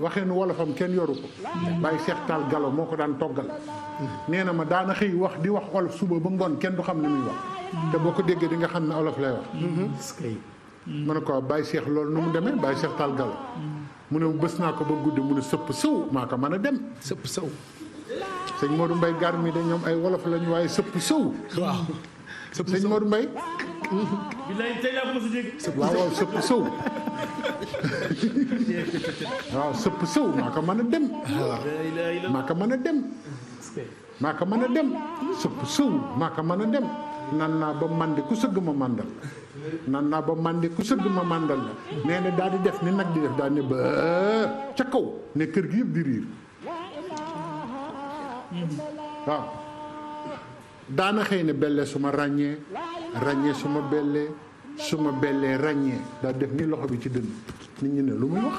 waxee nu wolofam kenn yoru ko Baye Cheikh Tall Gallo moo ko daan toggal nee na ma daana xëy wax di wax olof suba ba ngoon kenn du xam ne muy wax te boo ko déggee di nga xam ne olof lay wax ma ne ko Baye Cheikh loolu nu mu demee Baye Cheikh Tall Gallo mu ne bës naa ko ba guddi mu ne sëpp sëw maa ko mën a dem sëpp sëw sëñ Modou Mbaye gar mi de ñoom ay wolof lañu waaye sëpp sëw waaw sëñ Modou Mbaye bilaay tey laa ko mos a dégg. waaw sëpp sëw waaw sëpp sëw maa ko mën a dem maa ko mën a dem maa ko mën a dem sëpp sëw maa ko mën a dem nan naa ba mandi ku sëgg ma màndal nan naa ba mandi ku sëgg ma màndal la nee na daal di def ni nag di def daal ne ba ca kaw ne kër gi yëpp di riir waaw daana xëy ne belle su ma ràññee su ma bellee ràññee daal def ni loxo bi ci dënn nit ñi ne lu muy wax